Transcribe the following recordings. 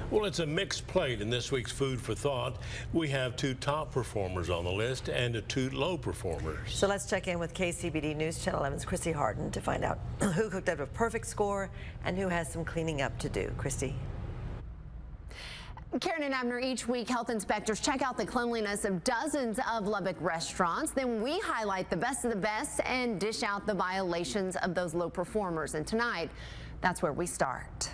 Well, it's a mixed plate in this week's Food for Thought. We have 2 top performers on the list and 2 low performers. So let's check in with KCBD News Channel 11's Christy Harden to find out who cooked up a perfect score and who has some cleaning up to do. Christy. Karen and Abner, each week health inspectors check out the cleanliness of dozens of Lubbock restaurants. Then we highlight the best of the best and dish out the violations of those low performers. And tonight, that's where we start.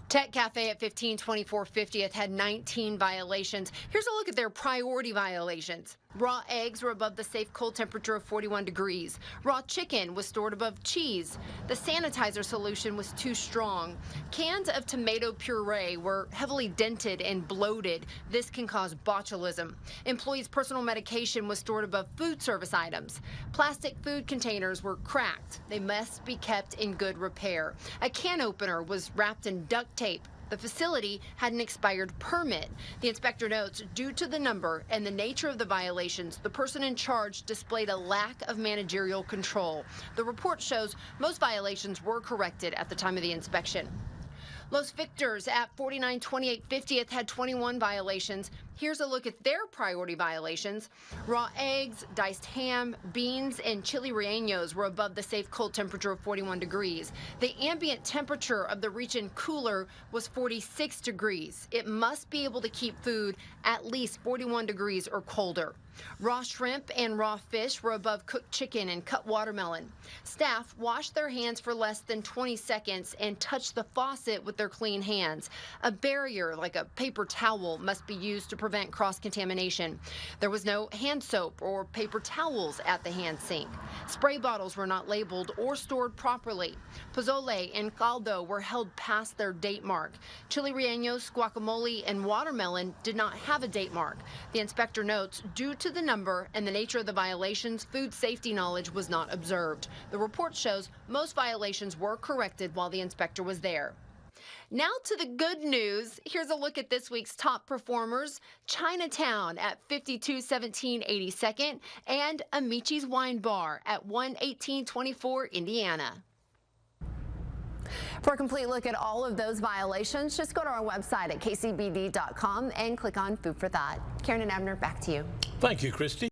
Tech Cafe at 1524 50th had 19 violations. Here's a look at their priority violations. Raw eggs were above the safe cold temperature of 41 degrees. Raw chicken was stored above cheese. The sanitizer solution was too strong. Cans of tomato puree were heavily dented and bloated. This can cause botulism. Employees' personal medication was stored above food service items. Plastic food containers were cracked. They must be kept in good repair. A can opener was wrapped in duct tape. The facility had an expired permit. The inspector notes, due to the number and the nature of the violations, the person in charge displayed a lack of managerial control. The report shows most violations were corrected at the time of the inspection. Los Victors at 4928 50th had 21 violations. Here's a look at their priority violations. Raw eggs, diced ham, beans, and chili rellenos were above the safe cold temperature of 41 degrees. The ambient temperature of the reach-in cooler was 46 degrees. It must be able to keep food at least 41 degrees or colder. Raw shrimp and raw fish were above cooked chicken and cut watermelon. Staff washed their hands for less than 20 seconds and touched the faucet with their clean hands. A barrier like a paper towel must be used to prevent cross-contamination. There was no hand soap or paper towels at the hand sink. Spray bottles were not labeled or stored properly. Pozole and caldo were held past their date mark. Chili rellenos, guacamole, and watermelon did not have a date mark. The inspector notes, due to the number and the nature of the violations, food safety knowledge was not observed. The report shows most violations were corrected while the inspector was there. Now to the good news. Here's a look at this week's top performers. Chinatown at 5217 82nd and Amici's Wine Bar at 11824 Indiana. For a complete look at all of those violations, just go to our website at kcbd.com and click on Food for Thought. Karen and Abner, back to you. Thank you, Christy.